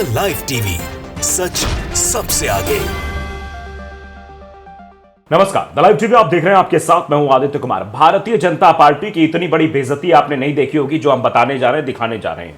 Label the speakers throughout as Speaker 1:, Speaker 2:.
Speaker 1: The live TV, सच सबसे आगे।
Speaker 2: नमस्कार, द लाइव टीवी आप देख रहे हैं, आपके साथ मैं हूं आदित्य कुमार। भारतीय जनता पार्टी की इतनी बड़ी बेइज्जती आपने नहीं देखी होगी जो हम बताने जा रहे हैं, दिखाने जा रहे हैं।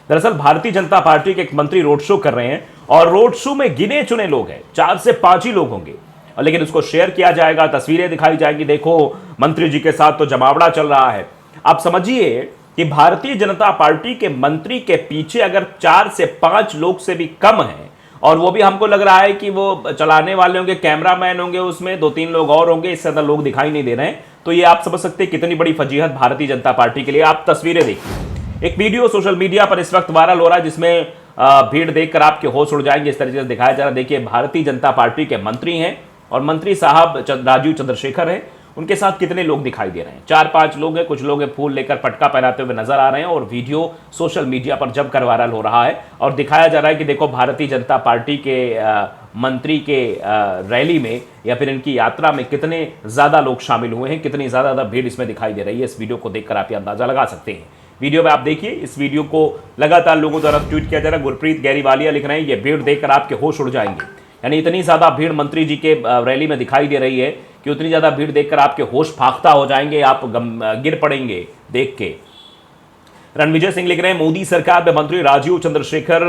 Speaker 2: दरअसल भारतीय जनता पार्टी के एक मंत्री रोड शो कर रहे हैं और रोड शो में गिने चुने लोग हैं, 4 से 5 ही लोग होंगे, लेकिन उसको शेयर किया जाएगा, तस्वीरें दिखाई जाएंगी, देखो मंत्री जी के साथ तो जमावड़ा चल रहा है। आप समझिए कि भारतीय जनता पार्टी के मंत्री के पीछे अगर 4 से 5 लोग से भी कम हैं, और वो भी हमको लग रहा है कि वो चलाने वाले होंगे, कैमरामैन होंगे, उसमें 2-3 लोग और होंगे, इससे ज्यादा लोग दिखाई नहीं दे रहे हैं, तो ये आप समझ सकते हैं कितनी बड़ी फजीहत भारतीय जनता पार्टी के लिए। आप तस्वीरें देखिए, एक वीडियो सोशल मीडिया पर इस वक्त वायरल हो रहा है जिसमें भीड़ देखकर आपके होश उड़ जाएंगे, इस तरीके से दिखाया जा रहा है। देखिए, भारतीय जनता पार्टी के मंत्री हैं और मंत्री साहब राजीव चंद्रशेखर हैं, उनके साथ कितने लोग दिखाई दे रहे हैं, 4-5 लोग हैं, कुछ लोग फूल लेकर पटका पहनाते हुए नजर आ रहे हैं और वीडियो सोशल मीडिया पर जमकर वायरल हो रहा है और दिखाया जा रहा है कि देखो भारतीय जनता पार्टी के मंत्री के रैली में या फिर इनकी यात्रा में कितने ज्यादा लोग शामिल हुए हैं, कितनी ज्यादा भीड़ इसमें दिखाई दे रही है। इस वीडियो को देखकर आप ये अंदाजा लगा सकते हैं। वीडियो में आप देखिए, इस वीडियो को लगातार लोगों द्वारा ट्वीट किया जा रहा है। गुरप्रीत गैरीवालिया लिख रहे हैं, ये भीड़ देखकर आपके होश उड़ जाएंगे, यानी इतनी ज्यादा भीड़ मंत्री जी के रैली में दिखाई दे रही है कि उतनी ज्यादा भीड़ देखकर आपके होश फाख्ता हो जाएंगे, आप गिर पड़ेंगे देख के। रणविजय सिंह लिख रहे हैं, मोदी सरकार में मंत्री राजीव चंद्रशेखर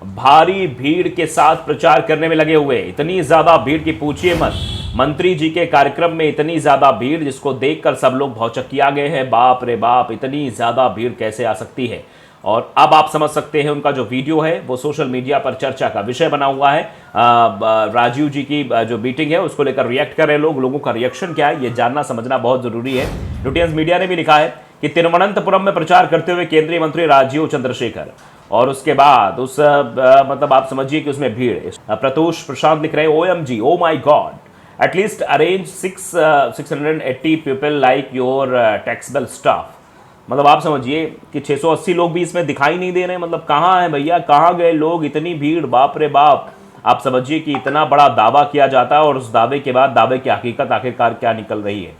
Speaker 2: भारी भीड़ के साथ प्रचार करने में लगे हुए, इतनी ज्यादा भीड़ की पूछिए मत। मंत्री जी के कार्यक्रम में इतनी ज्यादा भीड़ जिसको देखकर सब लोग भौचक्किया गए हैं, बाप रे बाप, इतनी ज्यादा भीड़ कैसे आ सकती है। और अब आप समझ सकते हैं उनका जो वीडियो है वो सोशल मीडिया पर चर्चा का विषय बना हुआ है। राजीव जी की जो मीटिंग है उसको लेकर रिएक्ट कर रहे हैं लोग, लोगों का रिएक्शन क्या है ये जानना समझना बहुत जरूरी है। लुटियंस मीडिया ने भी लिखा है कि तिरुवनंतपुरम में प्रचार करते हुए केंद्रीय मंत्री राजीव चंद्रशेखर, और उसके बाद उस मतलब आप समझिए कि उसमें भीड़। प्रतोष प्रशांत लिख रहे हैं, OMG, oh my god, at least arrange 680 people like your taxable staff. मतलब आप समझिए कि 680 लोग भी इसमें दिखाई नहीं दे रहे हैं। मतलब कहाँ है भैया, कहाँ गए लोग, इतनी भीड़, बाप रे बाप। आप समझिए कि इतना बड़ा दावा किया जाता है और उस दावे के बाद दावे की हकीकत आखिरकार क्या निकल रही है।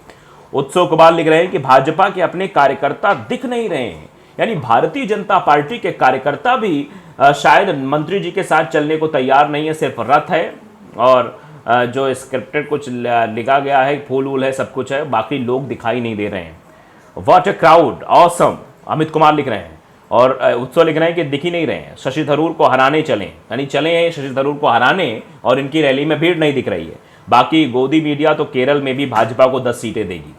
Speaker 2: उत्सव कुमार लिख रहे हैं कि भाजपा के अपने कार्यकर्ता दिख नहीं रहे हैं, यानी भारतीय जनता पार्टी के कार्यकर्ता भी शायद मंत्री जी के साथ चलने को तैयार नहीं है, सिर्फ रथ है और जो स्क्रिप्टेड कुछ लिखा गया है, फूल वूल है, सब कुछ है, बाकी लोग दिखाई नहीं दे रहे हैं। What a crowd, awesome, Amit Kumar लिख रहे हैं। और उत्सव लिख रहे हैं कि दिख ही नहीं रहे हैं, शशि थरूर को हराने चलें, यानी चले हैं शशि थरूर को हराने और इनकी रैली में भीड़ नहीं दिख रही है। बाकी गोदी मीडिया तो केरल में भी भाजपा को 10 सीटें देगी,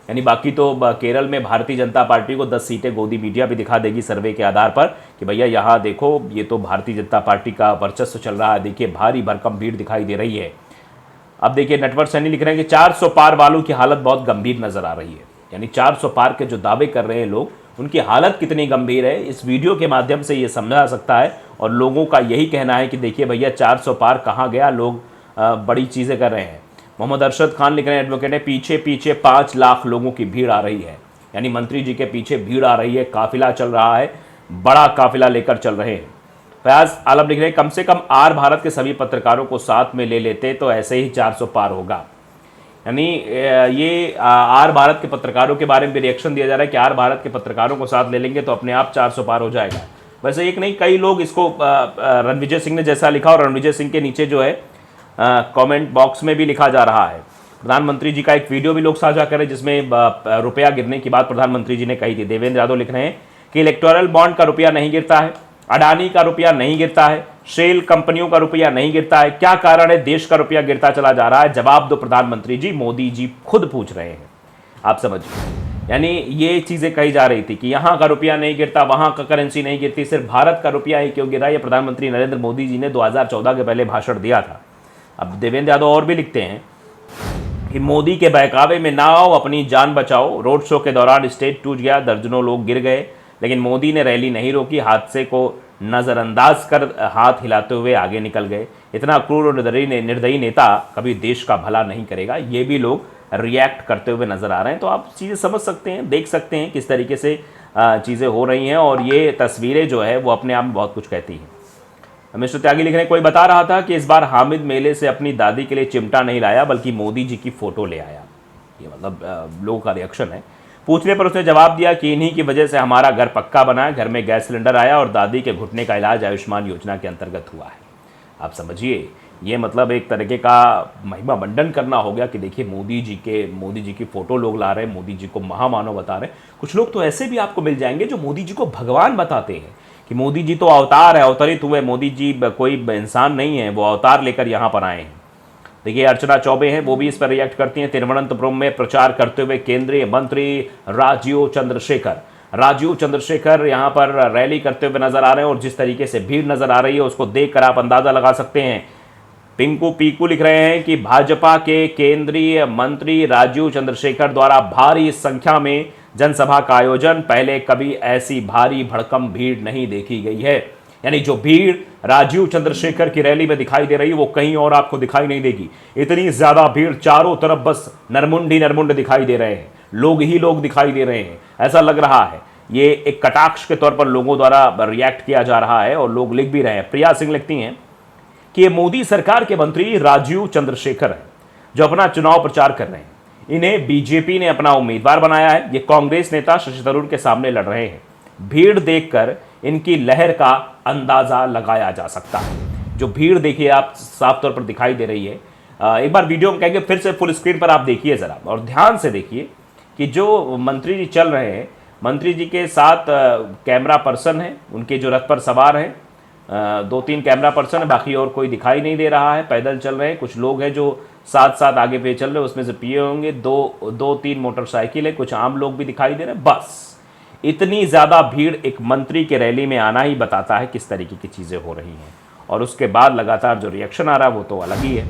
Speaker 2: यानी बाकी तो केरल में भारतीय जनता पार्टी को 10 सीटें गोदी मीडिया भी दिखा देगी सर्वे के आधार पर कि भैया यहाँ देखो ये तो भारतीय जनता पार्टी का वर्चस्व चल रहा है, देखिए भारी भरकम भीड़ दिखाई दे रही है। अब देखिए नटवर सैनी लिख रहे हैं कि 400 पार वालों की हालत बहुत गंभीर नजर आ रही है, यानी 400 पार के जो दावे कर रहे हैं लोग, उनकी हालत कितनी गंभीर है इस वीडियो के माध्यम से ये समझा सकता है। और लोगों का यही कहना है कि देखिए भैया 400 पार कहाँ गया, लोग बड़ी चीज़ें कर रहे हैं। मोहम्मद अरशद खान लिख रहे हैं, एडवोकेट है, पीछे पीछे 5 लाख लोगों की भीड़ आ रही है, यानी मंत्री जी के पीछे भीड़ आ रही है, काफिला चल रहा है, बड़ा काफिला लेकर चल रहे हैं। फयाज आलम लिख रहे हैं, कम से कम आर भारत के सभी पत्रकारों को साथ में ले लेते तो ऐसे ही 400 पार होगा। यानी ये आर भारत के पत्रकारों के बारे में भी रिएक्शन दिया जा रहा है कि आर भारत के पत्रकारों को साथ ले लेंगे तो अपने आप 400 पार हो जाएगा। वैसे एक नहीं, कई लोग इसको रणविजय सिंह ने जैसा लिखा, और रणविजय सिंह के नीचे जो है कमेंट बॉक्स में भी लिखा जा रहा है। प्रधानमंत्री जी का एक वीडियो भी लोग साझा करें जिसमें रुपया गिरने की बात प्रधानमंत्री जी ने कही थी। देवेंद्र यादव लिख रहे हैं कि इलेक्टोरल बॉन्ड का रुपया नहीं गिरता है, अडानी का रुपया नहीं गिरता है, शेल कंपनियों का रुपया नहीं गिरता है, क्या कारण है देश का रुपया गिरता चला जा रहा है, जवाब दो प्रधानमंत्री जी, मोदी जी खुद पूछ रहे हैं। आप समझिए, यानी ये चीजें कही जा रही थी कि यहाँ का रुपया नहीं गिरता, वहां का करेंसी नहीं गिरती, सिर्फ भारत का रुपया ही क्यों गिरा। ये प्रधानमंत्री नरेंद्र मोदी जी ने 2014 के पहले भाषण दिया था। अब देवेंद्र यादव और भी लिखते हैं कि मोदी के बहकावे में ना आओ, अपनी जान बचाओ। रोड शो के दौरान स्टेज टूट गया, दर्जनों लोग गिर गए, लेकिन मोदी ने रैली नहीं रोकी, हादसे को नज़रअंदाज कर हाथ हिलाते हुए आगे निकल गए। इतना क्रूर और निर्दयी नेता कभी देश का भला नहीं करेगा। ये भी लोग रिएक्ट करते हुए नजर आ रहे हैं। तो आप चीज़ें समझ सकते हैं, देख सकते हैं किस तरीके से चीज़ें हो रही हैं, और ये तस्वीरें जो है वो अपने आप में बहुत कुछ कहती हैं। मिस्टर त्यागी लिख रहे हैं, कोई बता रहा था कि इस बार हामिद मेले से अपनी दादी के लिए चिमटा नहीं लाया बल्कि मोदी जी की फोटो ले आया। ये मतलब लोगों का रिएक्शन है। पूछने पर उसने जवाब दिया कि इन्हीं की वजह से हमारा घर पक्का बना है, घर में गैस सिलेंडर आया और दादी के घुटने का इलाज आयुष्मान योजना के अंतर्गत हुआ है। आप समझिए, ये मतलब एक तरीके का महिमा मंडन करना हो गया कि देखिए मोदी जी की फोटो लोग ला रहे हैं, मोदी जी को महामानव बता रहे हैं। कुछ लोग तो ऐसे भी आपको मिल जाएंगे जो मोदी जी को भगवान बताते हैं कि मोदी जी तो अवतार है, अवतरित हुए, मोदी जी कोई इंसान नहीं है, वो अवतार लेकर यहाँ पर आए हैं। देखिए अर्चना चौबे हैं, वो भी इस पर रिएक्ट करती हैं। तिरुवनंतपुरम में प्रचार करते हुए केंद्रीय मंत्री राजीव चंद्रशेखर यहाँ पर रैली करते हुए नजर आ रहे हैं और जिस तरीके से भीड़ नजर आ रही है उसको देखकर आप अंदाजा लगा सकते हैं। पिंकू पीकू लिख रहे हैं कि भाजपा के केंद्रीय मंत्री राजीव चंद्रशेखर द्वारा भारी संख्या में जनसभा का आयोजन, पहले कभी ऐसी भारी भड़कम भीड़ नहीं देखी गई है। यानी जो भीड़ राजीव चंद्रशेखर की रैली में दिखाई दे रही है वो कहीं और आपको दिखाई नहीं देगी। इतनी ज्यादा भीड़, चारों तरफ बस नरमुंड दिखाई दे रहे हैं, लोग ही लोग दिखाई दे रहे हैं, ऐसा लग रहा है। ये एक कटाक्ष के तौर पर लोगों द्वारा रिएक्ट किया जा रहा है और लोग लिख भी रहे हैं। प्रिया सिंह लिखती हैं कि ये मोदी सरकार के मंत्री राजीव चंद्रशेखर हैं जो अपना चुनाव प्रचार कर रहे हैं। इन्हें बीजेपी ने अपना उम्मीदवार बनाया है। ये कांग्रेस नेता शशि थरूर के सामने लड़ रहे हैं। भीड़ देखकर इनकी लहर का अंदाजा लगाया जा सकता है। जो भीड़ देखिए आप साफ तौर पर दिखाई दे रही है। एक बार वीडियो में कहेंगे फिर से फुल स्क्रीन पर आप देखिए जरा और ध्यान से देखिए कि जो मंत्री जी चल रहे हैं, मंत्री जी के साथ कैमरा पर्सन है, उनके जो रथ पर सवार हैं, 2-3 कैमरा पर्सन है, बाकी और कोई दिखाई नहीं दे रहा है। पैदल चल रहे हैं, कुछ लोग हैं जो साथ साथ आगे पे चल रहे हैं, उसमें से पिए होंगे। 2-3 मोटरसाइकिल है, कुछ आम लोग भी दिखाई दे रहे हैं। बस इतनी ज़्यादा भीड़ एक मंत्री के रैली में आना ही बताता है किस तरीके की चीज़ें हो रही हैं। और उसके बाद लगातार जो रिएक्शन आ रहा है वो तो अलग ही है।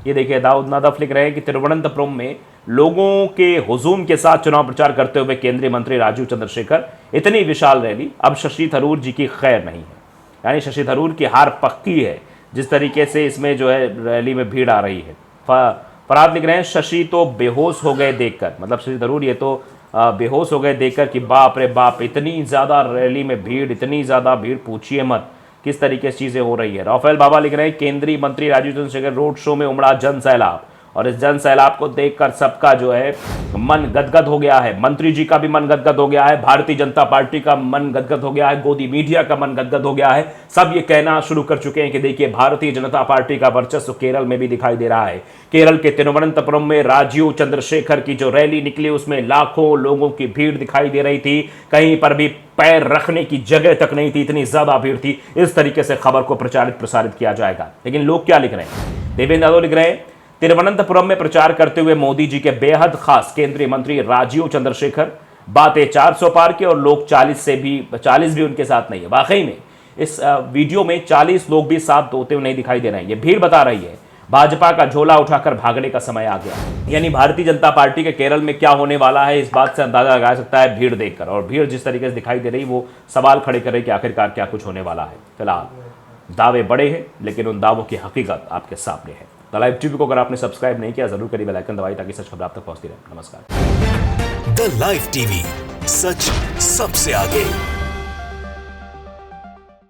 Speaker 2: ये देखिए दाऊद नादफ लिख रहे हैं कि तिरुवनंतपुरम में लोगों के हुजूम के साथ चुनाव प्रचार करते हुए केंद्रीय मंत्री राजीव चंद्रशेखर, इतनी विशाल रैली, अब शशि थरूर जी की खैर नहीं है। यानी शशि थरूर की हार पक्की है जिस तरीके से इसमें जो है रैली में भीड़ आ रही है। फरहाद लिख रहे हैं शशि तो बेहोश हो गए देखकर, मतलब शशि थरूर ये तो बेहोश हो गए देखकर कि बाप रे बाप, इतनी ज़्यादा रैली में भीड़, इतनी ज़्यादा भीड़, पूछिए मत किस तरीके से चीज़ें हो रही है। राफेल बाबा लिख रहे हैं केंद्रीय मंत्री राजीव चंद्रशेखर रोड शो में उमड़ा जन सैलाब और इस जन सैलाब को देखकर सबका जो है मन गदगद हो गया है। मंत्री जी का भी मन गदगद हो गया है, भारतीय जनता पार्टी का मन गदगद हो गया है, गोदी मीडिया का मन गदगद हो गया है। सब ये कहना शुरू कर चुके हैं कि देखिए भारतीय जनता पार्टी का वर्चस्व केरल में भी दिखाई दे रहा है। केरल के तिरुवनंतपुरम में राजीव चंद्रशेखर की जो रैली निकली उसमें लाखों लोगों की भीड़ दिखाई दे रही थी, कहीं पर भी पैर रखने की जगह तक नहीं थी, इतनी ज्यादा भीड़ थी। इस तरीके से खबर को प्रसारित किया जाएगा। लेकिन लोग क्या लिख रहे हैं? देवेंद्र यादव लिख रहे हैं तिरुवनंतपुरम में प्रचार करते हुए मोदी जी के बेहद खास केंद्रीय मंत्री राजीव चंद्रशेखर, बातें 400 पार की और लोग 40 भी उनके साथ नहीं है। वाकई में इस वीडियो में 40 लोग भी साथ होते हुए नहीं दिखाई दे रहे हैं। ये भीड़ बता रही है भाजपा का झोला उठाकर भागने का समय आ गया। यानी भारतीय जनता पार्टी के केरल में क्या होने वाला है इस बात से अंदाजा लगा सकता है भीड़ देखकर। और भीड़ जिस तरीके से दिखाई दे रही वो सवाल खड़े कर रही कि आखिरकार क्या कुछ होने वाला है। फिलहाल दावे बड़े हैं लेकिन उन दावों की हकीकत आपके सामने है। द लाइव टीवी को अगर आपने सब्सक्राइब नहीं किया जरूर करिए, बेल आइकन दबाइए ताकि सच खबर आप तक पहुंचती रहे। नमस्कार।
Speaker 1: द लाइव टीवी, सच सबसे आगे।